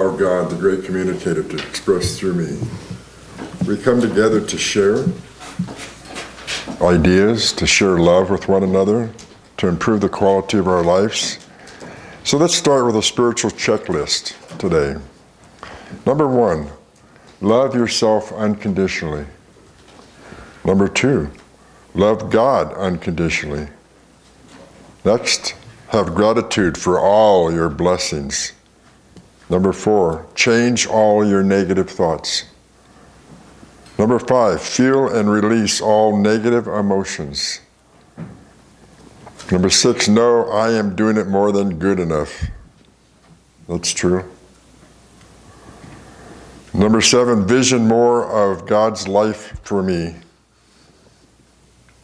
Our God, the great communicator, to express through me. We come together to share ideas, to share love with one another, to improve the quality of our lives. So let's start with a spiritual checklist today. Number 1, love yourself unconditionally. Number 2, love God unconditionally. Next, have gratitude for all your blessings. Number 4, change all your negative thoughts. Number 5, feel and release all negative emotions. Number 6, know I am doing it more than good enough. That's true. Number 7, vision more of God's life for me.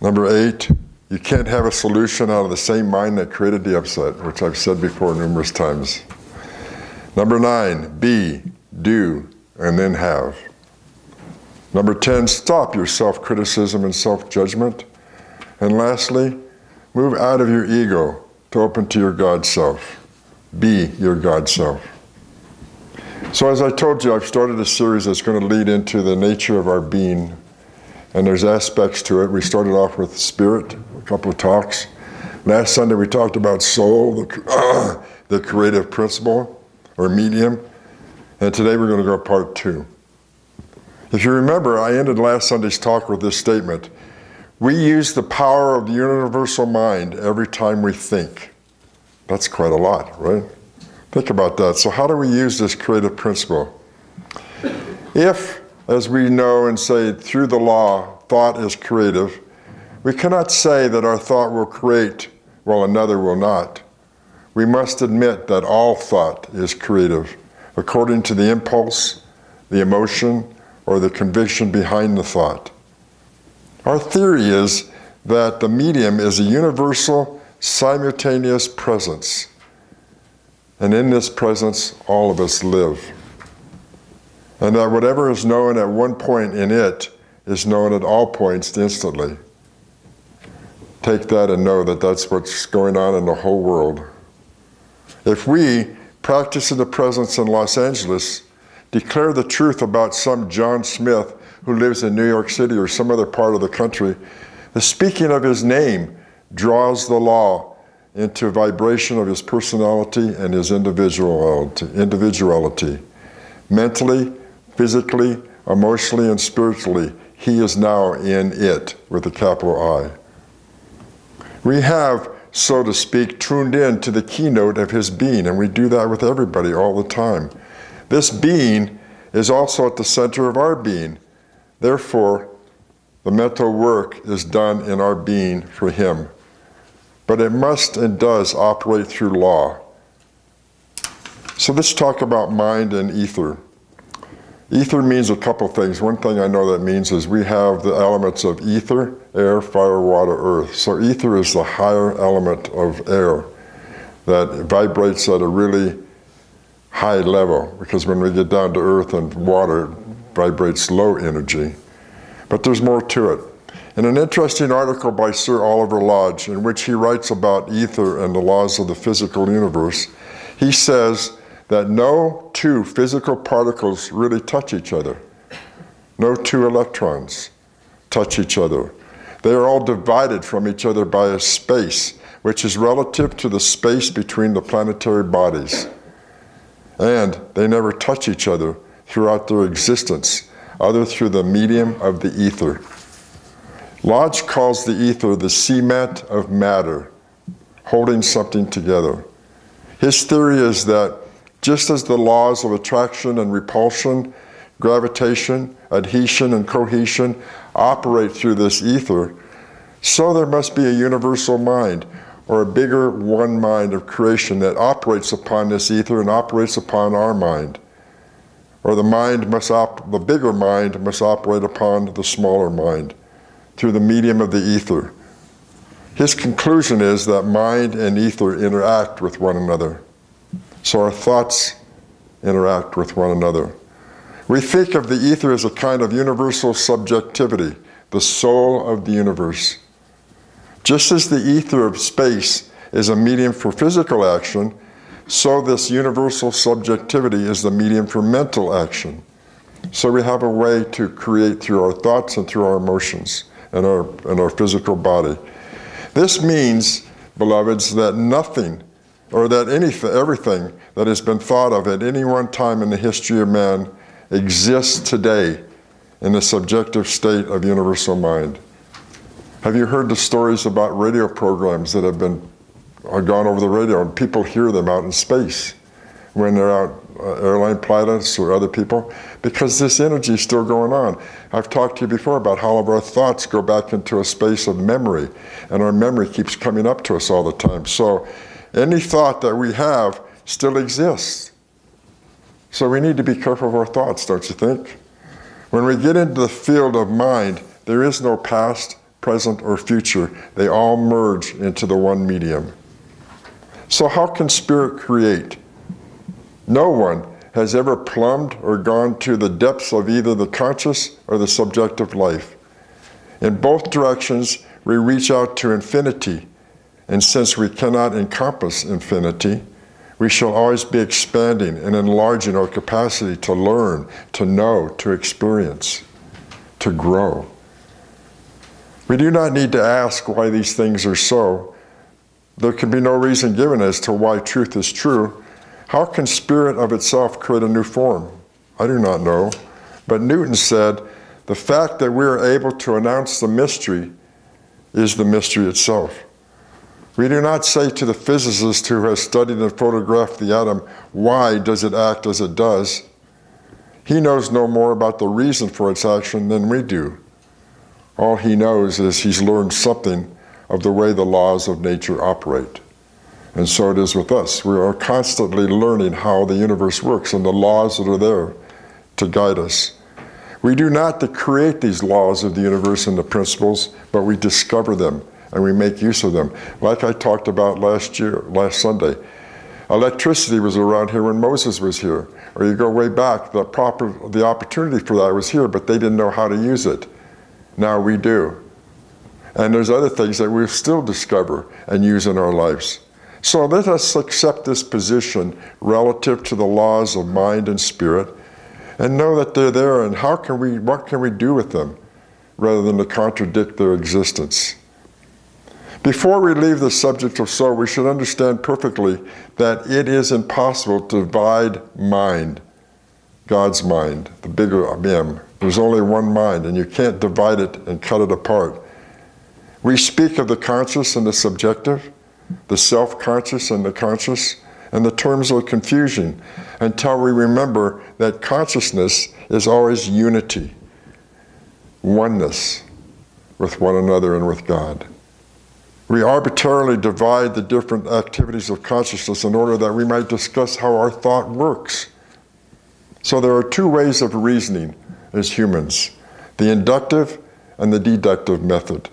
Number 8, you can't have a solution out of the same mind that created the upset, which I've said before numerous times. Number 9, be, do, and then have. Number 10, stop your self-criticism and self-judgment. And lastly, move out of your ego to open to your God self. Be your God self. So as I told you, I've started a series that's going to lead into the nature of our being. And there's aspects to it. We started off with spirit, a couple of talks. Last Sunday we talked about soul, the creative principle, or medium, and today we're going to go part 2. If you remember, I ended last Sunday's talk with this statement: we use the power of the universal mind every time we think. That's quite a lot, right? Think about that. So how do we use this creative principle? If, as we know and say through the law, thought is creative, we cannot say that our thought will create while another will not. We must admit that all thought is creative, according to the impulse, the emotion, or the conviction behind the thought. Our theory is that the medium is a universal, simultaneous presence. And in this presence, all of us live. And that whatever is known at one point in it is known at all points instantly. Take that and know that that's what's going on in the whole world. If we, practicing the presence in Los Angeles, declare the truth about some John Smith who lives in New York City or some other part of the country, the speaking of his name draws the law into vibration of his personality and his individuality. Mentally, physically, emotionally, and spiritually, he is now in it with a capital I. We have, so to speak, tuned in to the keynote of his being, and we do that with everybody all the time. This being is also at the center of our being. Therefore, the mental work is done in our being for him. But it must and does operate through law. So let's talk about mind and ether. Ether means a couple things. One thing I know that means is we have the elements of ether, air, fire, water, earth. So ether is the higher element of air that vibrates at a really high level, because when we get down to earth and water, it vibrates low energy. But there's more to it. In an interesting article by Sir Oliver Lodge, in which he writes about ether and the laws of the physical universe, he says that no two physical particles really touch each other. No two electrons touch each other. They are all divided from each other by a space, which is relative to the space between the planetary bodies. And they never touch each other throughout their existence, other through the medium of the ether. Lodge calls the ether the cement of matter, holding something together. His theory is that just as the laws of attraction and repulsion, gravitation, adhesion, and cohesion operate through this ether, so there must be a universal mind, or a bigger one mind of creation that operates upon this ether and operates upon our mind. Or the bigger mind must operate upon the smaller mind through the medium of the ether. His conclusion is that mind and ether interact with one another. So our thoughts interact with one another. We think of the ether as a kind of universal subjectivity, the soul of the universe. Just as the ether of space is a medium for physical action, So this universal subjectivity is the medium for mental action. So we have a way to create through our thoughts and through our emotions and our physical body. This means, beloveds, that nothing or that everything that has been thought of at any one time in the history of man exists today in the subjective state of universal mind. Have you heard the stories about radio programs that have gone over the radio, and people hear them out in space when they're out, airline pilots or other people? Because this energy is still going on. I've talked to you before about how all of our thoughts go back into a space of memory, and our memory keeps coming up to us all the time. So any thought that we have still exists. So we need to be careful of our thoughts, don't you think? When we get into the field of mind, there is no past, present, or future. They all merge into the one medium. So how can spirit create? No one has ever plumbed or gone to the depths of either the conscious or the subjective life. In both directions, we reach out to infinity, and since we cannot encompass infinity, we shall always be expanding and enlarging our capacity to learn, to know, to experience, to grow. We do not need to ask why these things are so. There can be no reason given as to why truth is true. How can spirit of itself create a new form? I do not know. But Newton said, the fact that we are able to announce the mystery is the mystery itself. We do not say to the physicist who has studied and photographed the atom, why does it act as it does? He knows no more about the reason for its action than we do. All he knows is he's learned something of the way the laws of nature operate. And so it is with us. We are constantly learning how the universe works and the laws that are there to guide us. We do not create these laws of the universe and the principles, but we discover them and we make use of them. Like I talked about last Sunday, electricity was around here when Moses was here. Or you go way back, the opportunity for that was here, but they didn't know how to use it. Now we do. And there's other things that we still discover and use in our lives. So let us accept this position relative to the laws of mind and spirit and know that they're there, and what can we do with them rather than to contradict their existence. Before we leave the subject of soul, we should understand perfectly that it is impossible to divide mind, God's mind, the bigger M. There's only one mind, and you can't divide it and cut it apart. We speak of the conscious and the subjective, the self-conscious and the conscious, and the terms are confusing until we remember that consciousness is always unity, oneness with one another and with God. We arbitrarily divide the different activities of consciousness in order that we might discuss how our thought works. So there are two ways of reasoning as humans, the inductive and the deductive method.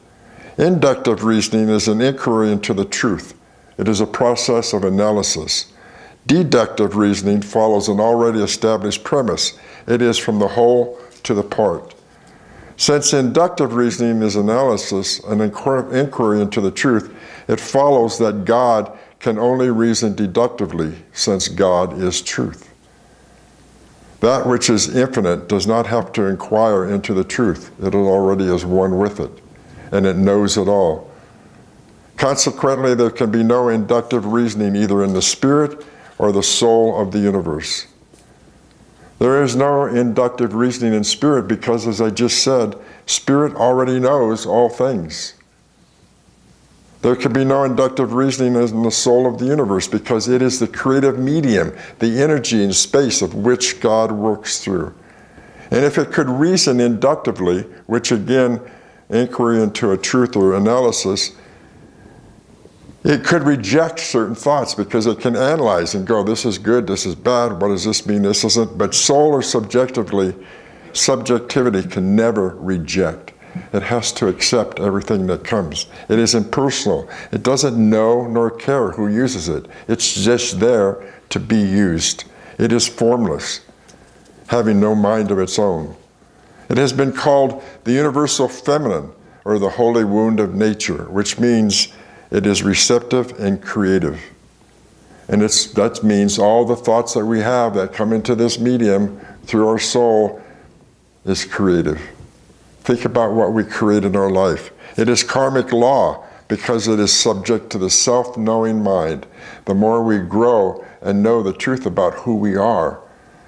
Inductive reasoning is an inquiry into the truth. It is a process of analysis. Deductive reasoning follows an already established premise. It is from the whole to the part. Since inductive reasoning is analysis, an inquiry into the truth, it follows that God can only reason deductively, since God is truth. That which is infinite does not have to inquire into the truth. It already is one with it, and it knows it all. Consequently, there can be no inductive reasoning either in the spirit or the soul of the universe. There is no inductive reasoning in spirit because, as I just said, spirit already knows all things. There can be no inductive reasoning in the soul of the universe because it is the creative medium, the energy and space of which God works through. And if it could reason inductively, which again, inquiry into a truth or analysis, it could reject certain thoughts because it can analyze and go, this is good, this is bad, what does this mean, this isn't. But soul or subjectivity can never reject. It has to accept everything that comes. It is impersonal. It doesn't know nor care who uses it. It's just there to be used. It is formless, having no mind of its own. It has been called the universal feminine, or the holy wound of nature, which means it is receptive and creative. And that means all the thoughts that we have that come into this medium through our soul is creative. Think about what we create in our life. It is karmic law because it is subject to the self-knowing mind. The more we grow and know the truth about who we are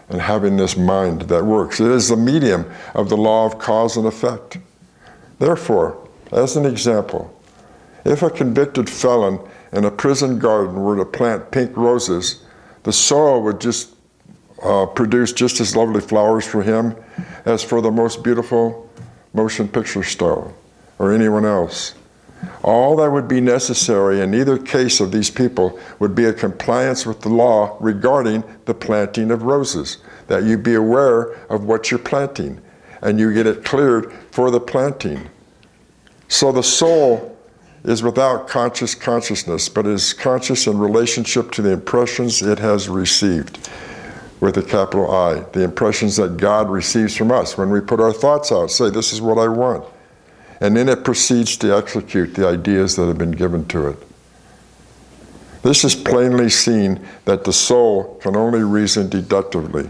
and having this mind that works, it is the medium of the law of cause and effect. Therefore, as an example, if a convicted felon in a prison garden were to plant pink roses, the soil would just produce just as lovely flowers for him as for the most beautiful motion picture star or anyone else. All that would be necessary in either case of these people would be a compliance with the law regarding the planting of roses, that you be aware of what you're planting and you get it cleared for the planting. So the soul is without conscious consciousness, but is conscious in relationship to the impressions it has received, with a capital I, the impressions that God receives from us. When we put our thoughts out, say, this is what I want. And then it proceeds to execute the ideas that have been given to it. This is plainly seen that the soul can only reason deductively.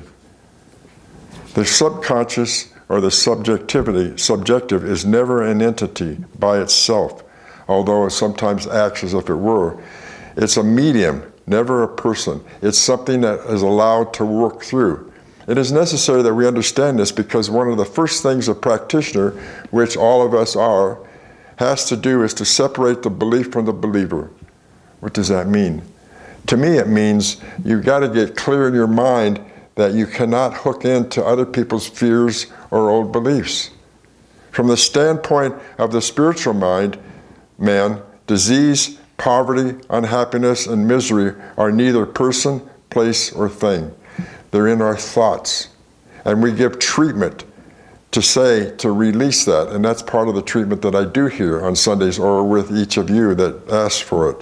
The subconscious or the subjective is never an entity by itself, although it sometimes acts as if it were. It's a medium, never a person. It's something that is allowed to work through. It is necessary that we understand this because one of the first things a practitioner, which all of us are, has to do is to separate the belief from the believer. What does that mean? To me, it means you've got to get clear in your mind that you cannot hook into other people's fears or old beliefs. From the standpoint of the spiritual mind, man, disease, poverty, unhappiness, and misery are neither person, place, or thing. They're in our thoughts. And we give treatment to release that. And that's part of the treatment that I do here on Sundays or with each of you that ask for it.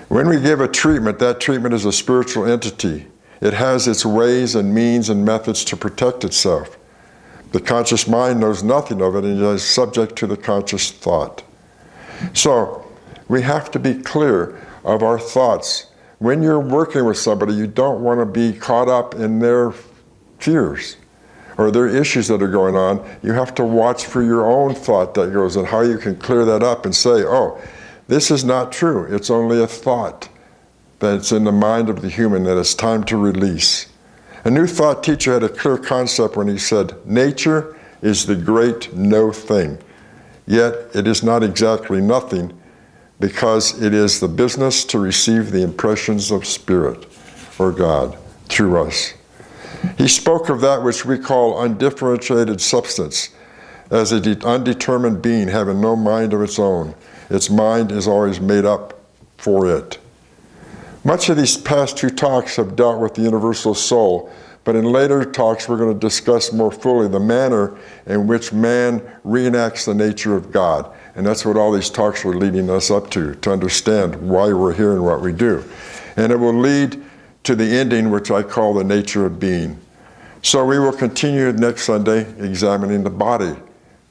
When we give a treatment, that treatment is a spiritual entity. It has its ways and means and methods to protect itself. The conscious mind knows nothing of it and is subject to the conscious thought. So we have to be clear of our thoughts. When you're working with somebody, you don't want to be caught up in their fears or their issues that are going on. You have to watch for your own thought that goes and how you can clear that up and say, oh, this is not true. It's only a thought that's in the mind of the human that it's time to release. A New Thought teacher had a clear concept when he said, nature is the great no thing, yet it is not exactly nothing, because it is the business to receive the impressions of Spirit, or God, through us. He spoke of that which we call undifferentiated substance, as an undetermined being having no mind of its own. Its mind is always made up for it. Much of these past two talks have dealt with the universal soul, but in later talks we're going to discuss more fully the manner in which man reenacts the nature of God. And that's what all these talks are leading us up to understand why we're here and what we do. And it will lead to the ending, which I call the nature of being. So we will continue next Sunday examining the body,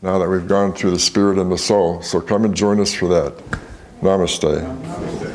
now that we've gone through the spirit and the soul. So come and join us for that. Namaste.